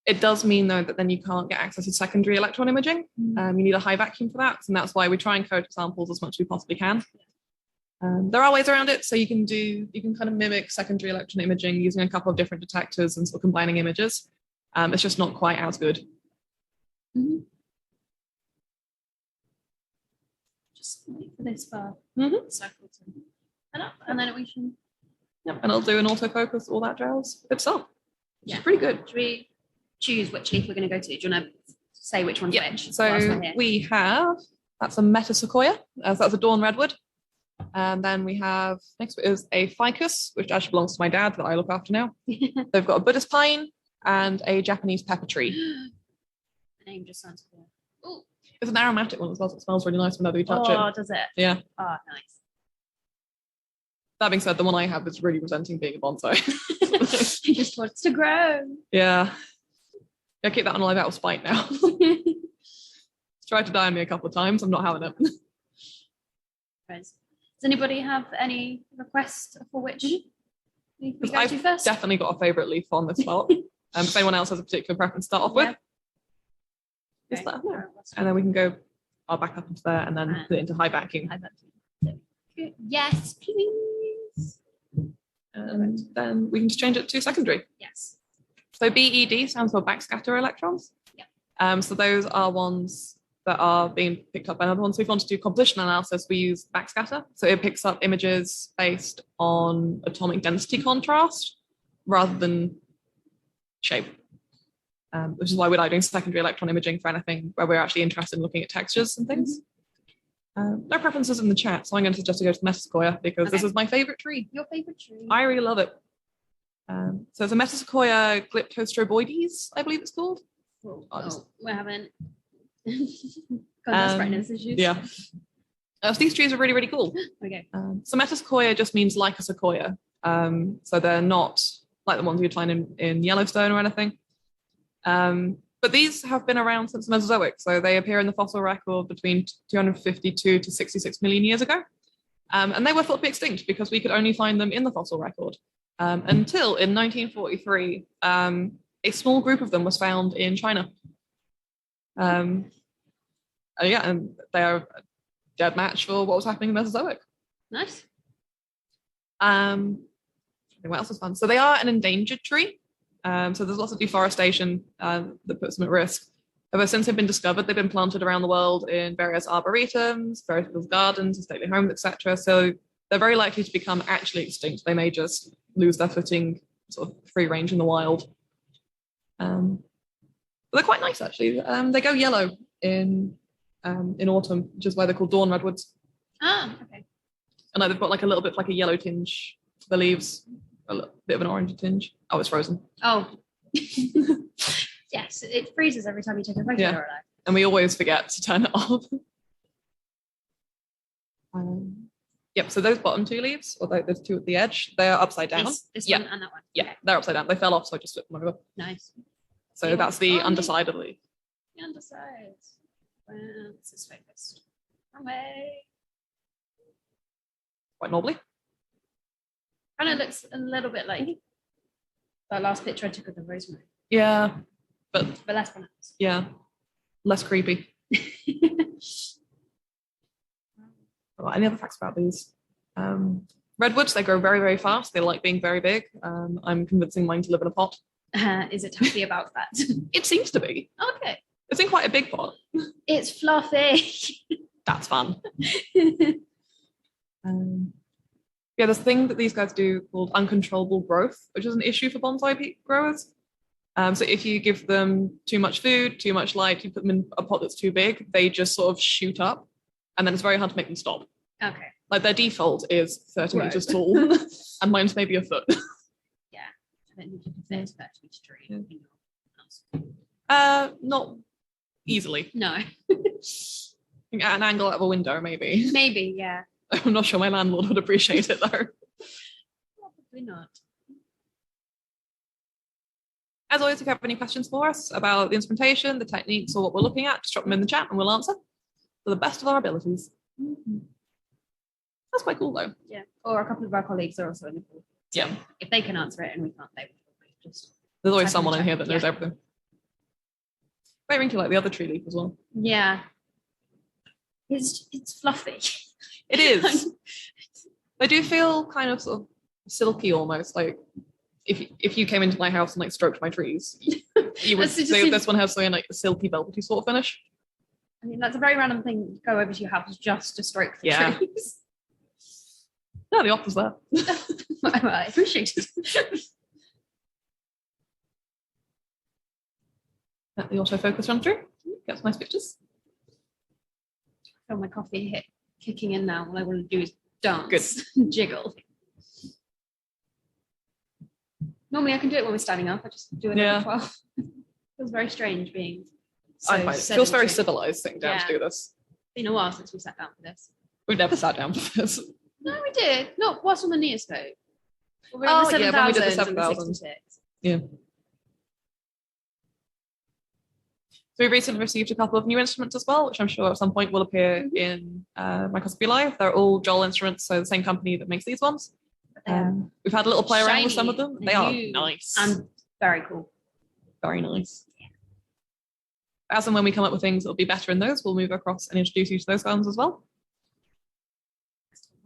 It does mean, though, that then you can't get access to secondary electron imaging. You need a high vacuum for that, and that's why we try and coat samples as much as we possibly can. There are ways around it, so you can kind of mimic secondary electron imaging using a couple of different detectors and sort of combining images. It's just not quite as good. Just wait for this bar circle to head up, and then we can. Yep, and I'll do an autofocus, all that jazz. Good stuff. Yeah, pretty good. Should we choose which leaf we're going to go to? Do you want to say which one's which? So we have, that's a meta sequoia, so that's a dawn redwood. And then we have, next is a ficus, which actually belongs to my dad that I look after now. They've got a Buddhist pine and a Japanese pepper tree. The name just sounds cool. Oh, it's an aromatic one as well, so it smells really nice whenever you touch it. Oh, does it? Yeah. Oh, nice. That being said, the one I have is really resenting being a bonsai. He just wants to grow. Yeah. I keep that on alive out of spite now. Tried to die on me a couple of times. I'm not having it. Does anybody have any requests for which we go to first? Definitely got a favourite leaf on this spot. If anyone else has a particular preference to start off with, just let us know. And then we can go, I'll back up into there and then put it into high vacuum. Yes, please. And then we can just change it to secondary. Yes. So BED stands for backscatter electrons. Yeah. So those are ones that are being picked up by another one. So if you want to do composition analysis, we use backscatter. So it picks up images based on atomic density contrast rather than shape, which is why we like doing secondary electron imaging for anything where we're actually interested in looking at textures and things. No preferences in the chat, so I'm going to suggest to go to Metasequoia because this is my favorite tree. Your favorite tree? I really love it. So it's a Metasequoia glyptostroboides, I believe it's called. We're having contrast brightness issues. Yeah. So these trees are really, really cool. Okay. So Metasequoia just means like a sequoia. So they're not like the ones you'd find in Yellowstone or anything. But these have been around since the Mesozoic. So they appear in the fossil record between 252 to 66 million years ago. And they were thought to be extinct because we could only find them in the fossil record. Until in 1943, a small group of them was found in China. And they are a dead match for what was happening in the Mesozoic. Nice. What else is fun? So they are an endangered tree. So there's lots of deforestation that puts them at risk. Ever since they've been discovered, they've been planted around the world in various arboretums, various people's gardens, stately homes, etc. So they're very likely to become actually extinct. They may just lose their footing, sort of free range in the wild. But they're quite nice, actually. They go yellow in autumn, which is why they're called dawn redwoods. Ah, okay. And they've got like a little bit like a yellow tinge to the leaves, a bit of an orange tinge. Oh, it's frozen. Oh. Yes, it freezes every time you take a photo. Yeah. And we always forget to turn it off. Yep, so those bottom two leaves, or those two at the edge, they're upside down. This one and that one. Yeah, okay. They're upside down. They fell off, so I just flipped them over. Nice. So that's the underside of the leaf. The underside. Well, this is focused. Wrong way. Quite knobbly. Kind of looks a little bit like that last picture I took of the rosemary. Yeah, but less pronounced. Yeah, less creepy. Any other facts about these? Redwoods, they grow very, very fast. They like being very big. I'm convincing mine to live in a pot. Is it happy about that? It seems to be. Okay. It's in quite a big pot. It's fluffy. That's fun. Yeah, there's a thing that these guys do called uncontrollable growth, which is an issue for bonsai growers. So if you give them too much food, too much light, you put them in a pot that's too big, they just sort of shoot up, and then it's very hard to make them stop. Okay. Like their default is 30 meters tall, and mine's maybe a foot. Yeah, I don't think you can fit 30 meter tree. Not easily. No. At an angle out of a window, maybe. Maybe, yeah. I'm not sure my landlord would appreciate it though. Probably not. As always, if you have any questions for us about the instrumentation, the techniques, or what we're looking at, just drop them in the chat and we'll answer to the best of our abilities. Mm-hmm. That's quite cool though. Yeah. Or a couple of our colleagues are also in the pool. So yeah. If they can answer it and we can't, they will probably just. There's always someone in here that knows everything. Quite wrinkly like the other tree leaf as well. Yeah. It's fluffy. It is. They do feel kind of sort of silky almost. Like if you came into my house and like stroked my trees, you would say this one has something like a silky velvety sort of finish. I mean, that's a very random thing to go over to your house just to stroke the trees. No, the offer's there. I appreciate it. Let the autofocus run through. Get some nice pictures. I feel my coffee kicking in now. All I want to do is dance. Good. And jiggle. Normally I can do it when we're standing up. I just do it at 12. It feels very strange being so I find it feels very civilized sitting down to do this. It's been a while since we sat down for this. We've never sat down for this. No, we did. Not what's on the Neoscope. We're in the 7,000 when we did the 7,000. Yeah. So we recently received a couple of new instruments as well, which I'm sure at some point will appear in Microscopy Live. They're all Joel instruments, so the same company that makes these ones. We've had a little play around with some of them. They are nice. And very cool. Very nice. Yeah. As and when we come up with things that will be better in those, we'll move across and introduce you to those ones as well.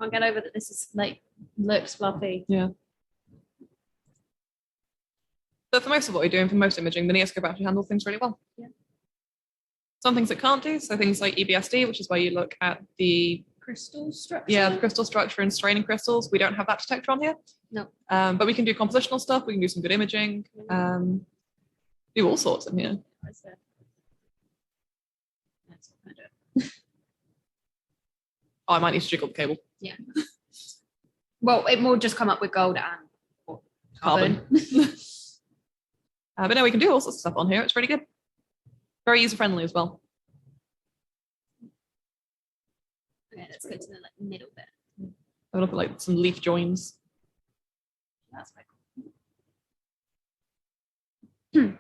I can't get over that this is like looks fluffy. Yeah. But for most of what we're doing, for most imaging, the Neoscope actually handles things really well. Yeah. Some things it can't do, so things like EBSD, which is where you look at the crystal structure. Yeah, the crystal structure and straining crystals. We don't have that detector on here. No. But we can do compositional stuff. We can do some good imaging. Do all sorts in here. Oh, I might need to jiggle the cable. Yeah. Well, it will just come up with gold and Carbon. But no, we can do all sorts of stuff on here. It's really good. Very user friendly as well. Okay, let's go to the middle bit. I'm gonna put like some leaf joins. That's quite cool.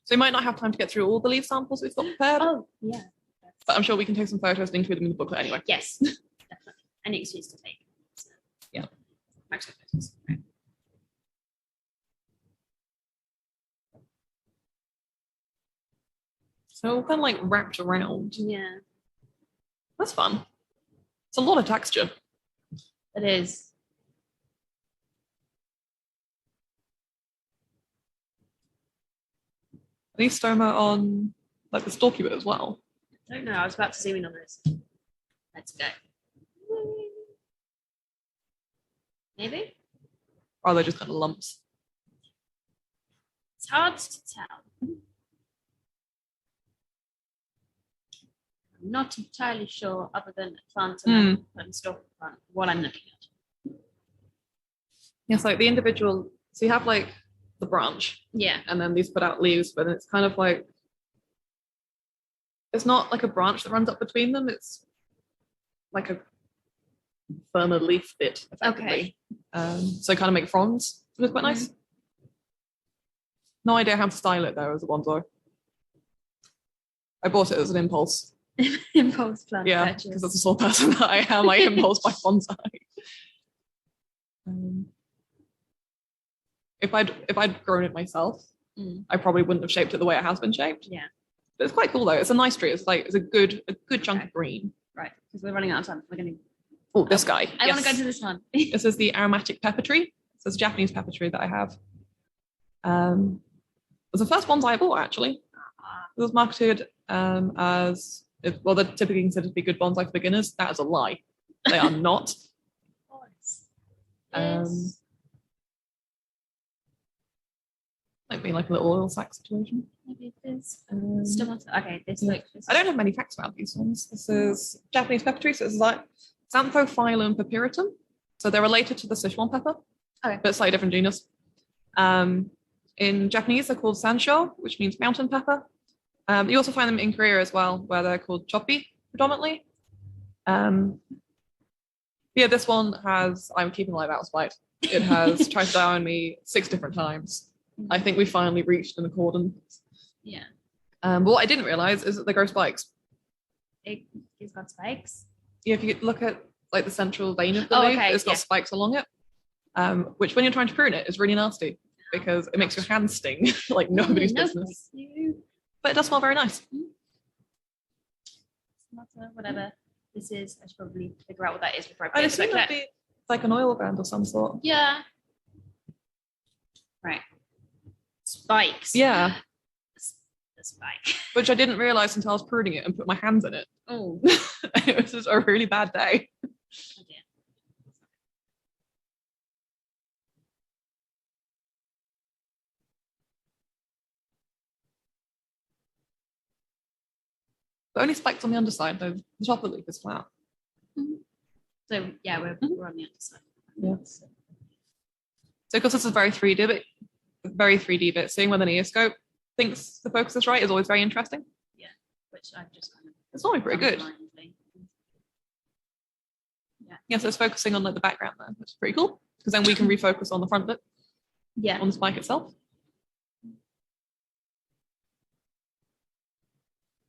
So we might not have time to get through all the leaf samples we've got prepared. Oh, yeah. But I'm sure we can take some photos and include them in the booklet anyway. Yes, definitely. Any excuse to take. So, yeah. Microscope photos. Right. So kind of like wrapped around. Yeah. That's fun. It's a lot of texture. It is. Are these stoma on like the stalky bit as well? I don't know. I was about to zoom in on this. Let's go. Maybe? Or are they just kind of lumps? It's hard to tell. I'm not entirely sure, other than plant and stalk plant, what I'm looking at. Yes, like the individual. So you have like the branch. Yeah. And then these put out leaves, but it's kind of like, it's not like a branch that runs up between them. It's like a firmer leaf bit, effectively. Okay. So kind of make fronds, which is quite nice. No idea how to style it though as a bonsai. I bought it as an impulse. Impulse plant. Yeah, because that's the sort of person that I am. I impulse by bonsai. If I'd grown it myself, I probably wouldn't have shaped it the way it has been shaped. Yeah. But it's quite cool though. It's a nice tree. It's a good chunk of green. Right, because we're running out of time. We're going to. Oh, this guy. I want to go to this one. This is the aromatic pepper tree. So it's a Japanese pepper tree that I have. It was the first bonsai I bought actually. It was marketed as well. They're typically considered to be good bonsai for beginners. That is a lie. They are not. Might be like a little oil sac situation. Maybe it is. Okay, this looks. I don't have many facts about these ones. This is Japanese pepper tree. So this is like Xanthophyllum purpuratum. So they're related to the Sichuan pepper, but slightly different genus. In Japanese, they're called sansho, which means mountain pepper. You also find them in Korea as well, where they're called choppi predominantly. Yeah, this one has, I'm keeping alive out of spite. It has tried to die on me 6 different times. I think we finally reached an accordance. Yeah. But what I didn't realize is that they grow spikes. It's got spikes? Yeah, if you look at like the central vein of the leaf, it's got spikes along it, which when you're trying to prune it is really nasty because it makes your hands sting like nobody's business. But it does smell very nice. Whatever this is, I should probably figure out what that is before I I'd assume that'd be like an oil gland of some sort. Yeah. Right. Spikes. Yeah. The spike. Which I didn't realize until I was pruning it and put my hands in it. Oh. It was just a really bad day. Oh dear. But only spikes on the underside, though the top of the leaf is flat. So yeah, we're on the underside. Yeah. So because this is very 3D bit, seeing with an eoscope thinks the focus is right is always very interesting. Yeah, which I've just kind of. It's normally pretty good. Blindly. Yeah. Yeah, so it's focusing on like the background there, which is pretty cool because then we can refocus on the front bit. Yeah. On the spike itself.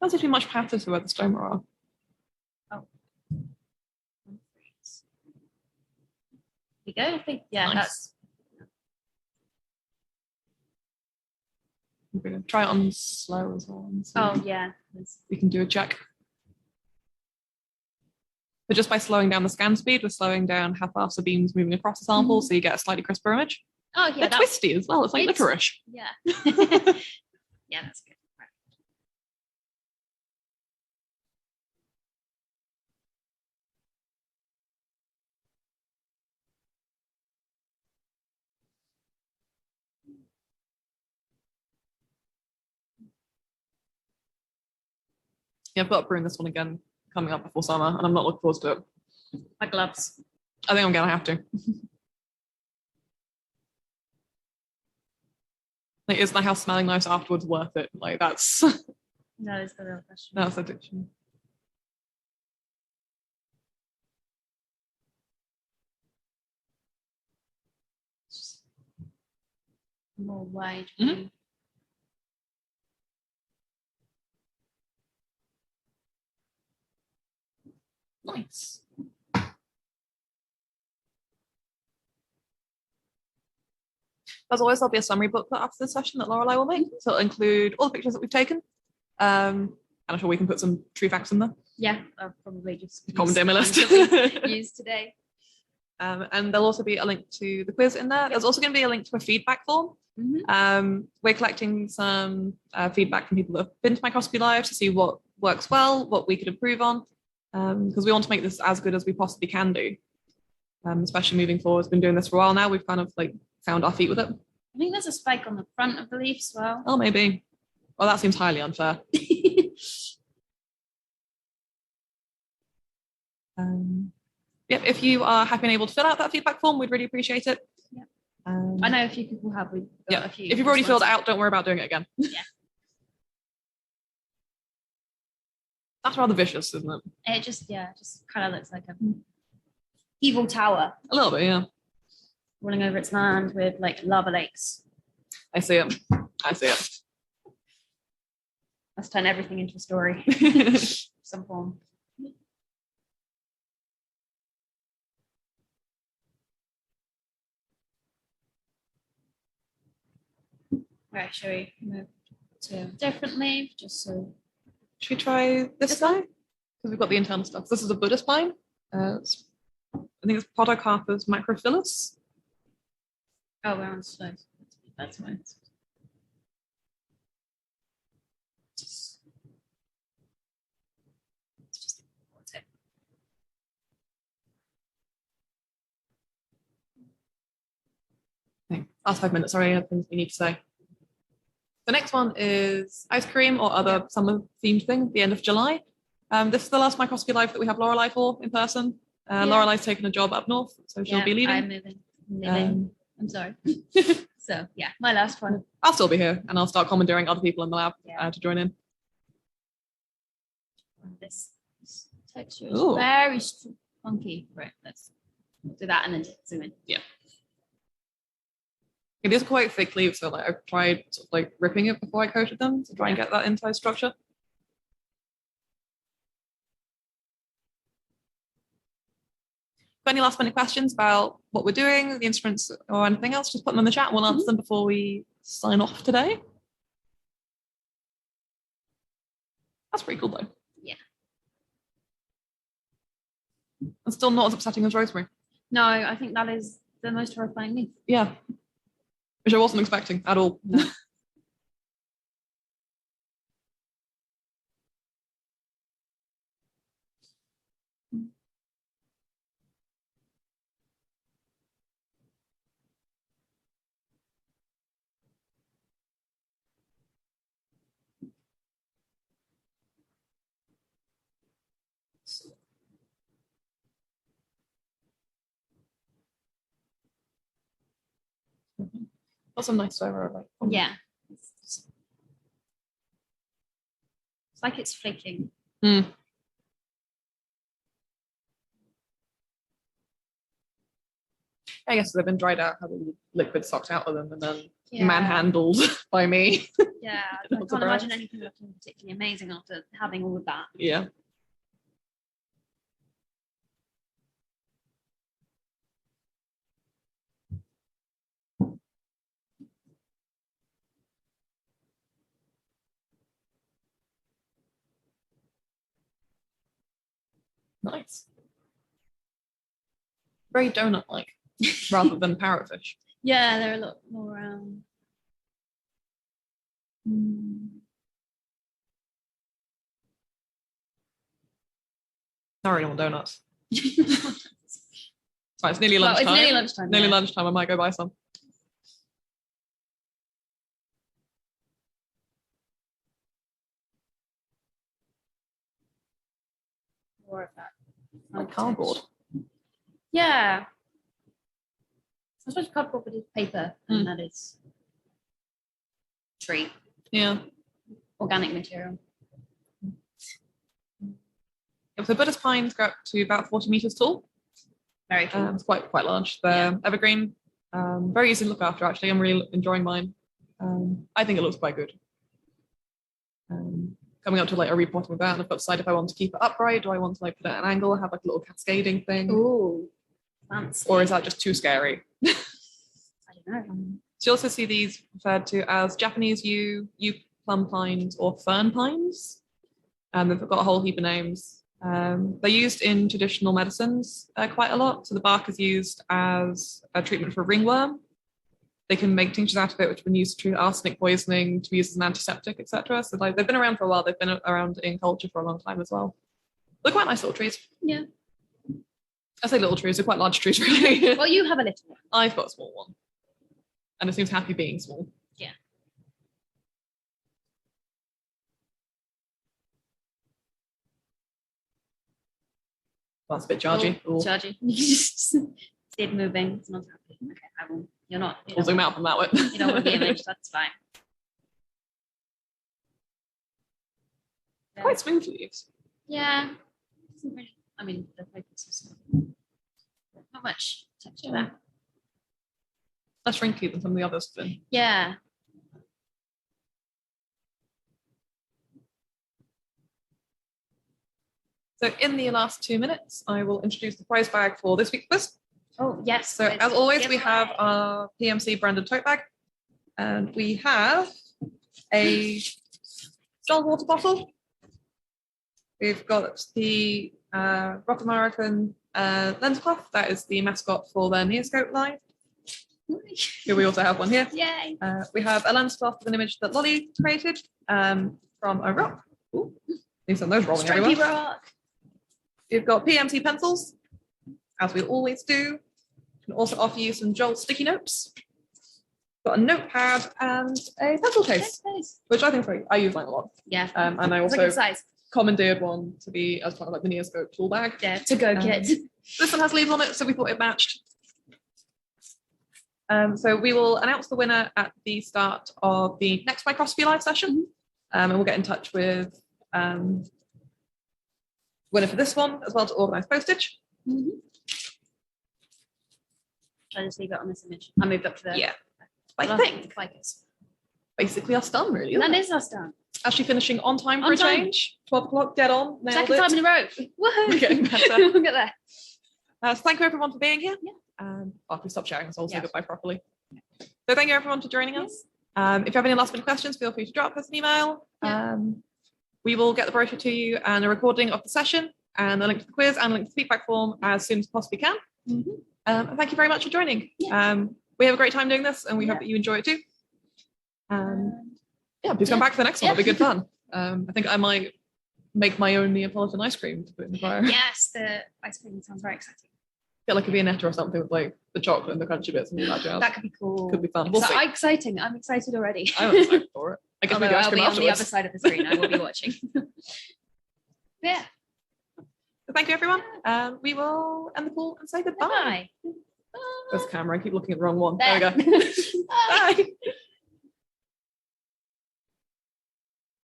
Doesn't seem much pattern to where the stoma are. Oh. We go. I think nice. That's. We're going to try it on slow as well. Oh yeah. We can do a check. But just by slowing down the scan speed, we're slowing down how fast the beam's moving across the sample, so you get a slightly crisper image. Oh yeah, they're twisty as well. It's like licorice. Yeah. Yeah, that's good. Yeah, I've got to prune this one again coming up before summer, and I'm not looking forward to it. My gloves. I think I'm gonna have to. Like, is my house smelling nice afterwards worth it? Like, that's That is the real question. that's addiction. More wide. Mhm. Nice. As always, there'll be a summary booklet after the session that Lorelei will make. So it'll include all the pictures that we've taken. And I'm sure we can put some true facts in there. Yeah, I'll probably just Common use demo the list. ones that we used today. And there'll also be a link to the quiz in there. There's also going to be a link to a feedback form. We're collecting some feedback from people that have been to Microscopy Live to see what works well, what we could improve on, because we want to make this as good as we possibly can do, especially moving forward. We've been doing this for a while now. We've kind of like found our feet with it. I think there's a spike on the front of the leaf as well. Oh, maybe. Well, that seems highly unfair. Yep, if you are happy and able to fill out that feedback form, we'd really appreciate it. Yeah. I know a few people have. Yeah. If you've already filled it out, don't worry about doing it again. Yeah. That's rather vicious, isn't it? It just kind of looks like a evil tower. A little bit, yeah. Running over its land with like lava lakes. I see it. I see it. Let's turn everything into a story. Some form. Right, shall we move to a different leaf just so? Should we try this guy? Because we've got the internal stuff. This is a Buddhist pine. I think it's Podocarpus microphyllus. Oh, we're on slow. That's fine. Okay. Last 5 minutes, sorry, I have things we need to say. The next one is ice cream or other summer themed thing at the end of July. This is the last Microscopy Live that we have Lorelei for in person. Lorelei's taken a job up north, so she'll be leaving. I'm moving. I'm sorry. So yeah, my last one. I'll still be here and I'll start commandeering other people in the lab to join in. This texture is very funky. Right, let's do that and then zoom in. Yeah. It is quite thick leaves, so like I've tried sort of like ripping it before I coated them to try and get that inside structure. Got any last minute questions about what we're doing, the instruments or anything else, just put them in the chat and we'll answer them before we sign off today. That's pretty cool though. Yeah. And still not as upsetting as rosemary. No, I think that is the most horrifying leaf. Yeah. Which I wasn't expecting at all. No. Got some nice over like. Yeah. It's like it's flaking. Mm. I guess they've been dried out, had the liquid sucked out of them, and then manhandled by me. Yeah, I can't imagine anything looking particularly amazing after having all of that. Yeah. Nice. Very donut-like, rather than parrotfish. Yeah, they're a lot more. I really want donuts. Right, it's nearly lunchtime. It's nearly lunchtime. Nearly lunchtime. I might go buy some. more of that. Like cardboard. Yeah. I suppose cardboard is paper, and that is tree. Yeah. Organic material. So Buddha's pines go up to about 40 meters tall. Very cool. It's quite large. They're evergreen. Very easy to look after, actually. I'm really enjoying mine. I think it looks quite good. Coming up to like a repotting with that, and I've got to decide if I want to keep it upright, do I want to like put it at an angle, have like a little cascading thing? Ooh, fancy. Or is that just too scary? I don't know. So you also see these referred to as Japanese yew plum pines, or fern pines. They've got a whole heap of names. They're used in traditional medicines quite a lot. So the bark is used as a treatment for ringworm. They can make tinctures out of it, which have been used to treat arsenic poisoning, to be used as an antiseptic, etc. So like, they've been around for a while. They've been around in culture for a long time as well. They're quite nice little trees. Yeah. I say little trees, they're quite large trees, really. Well, you have a little one. I've got a small one. And it seems happy being small. Yeah. That's a bit chargy. Oh, chargy. You just see it moving. It's not happy. Okay, I will. You're not. We'll zoom out from that one. You don't want the image. That's fine. Yeah. Quite smooth leaves. Yeah. Really, I mean, the focus is smooth. Not much texture there. Less wrinkly than some of the others have been. Yeah. So in the last 2 minutes, I will introduce the prize bag for this week's quiz. Oh, yes. So as always, we have our PMC branded tote bag, and we have a Stol water bottle. We've got the Rock American lens cloth. That is the mascot for their Neoscope line. Here we also have one here. Yay. We have a lens cloth with an image that Lolly created from a rock. Ooh, need some of those rolling Stripey everywhere. rock. We've got PMC pencils, as we always do. Can also offer you some Joel sticky notes. Got a notepad and a pencil case, which I think is great. I use mine a lot. Yeah. And I It's a also good size. commandeered one to be as part of like the Neoscope tool bag. Yeah, to go kit. This one has leaves on it, so we thought it matched. So we will announce the winner at the start of the next Microscopy live session, and we'll get in touch with winner for this one as well to organise postage. Should I just leave it on this image? I moved up to the. Yeah, I think focus. basically us done really. That is us done. Actually finishing on time for On a time. change. 12 o'clock, dead on. Nailed Second it. time in a row. Woohoo! We're getting better. We'll get there. So thank you everyone for being here. Yeah. After we stop sharing, so I'll say Yeah. goodbye properly. So thank you everyone for joining us. If you have any last minute questions, feel free to drop us an email. Yeah. We will get the brochure to you and a recording of the session and a link to the quiz and a link to the feedback form as soon as possibly can. And thank you very much for joining. Yeah. We have a great time doing this, and we hope that you enjoy it too. Please come back for the next one. It'll be good fun. I think I might make my own Neapolitan ice cream to put in the fire. Yes, the ice cream sounds very exciting. Get like a Viennetta or something with like the chocolate and the crunchy bits and all that jazz. That could be cool. Could be fun. We'll see. Exciting. I'm excited already. I'm excited for it. I guess we Although do ice I'll cream be on the afterwards. other side of the screen. I will be watching. Yeah. So thank you everyone. We will end the call and say goodbye. Bye. There's the camera. I keep looking at the wrong one. There. There we go. Bye. Bye.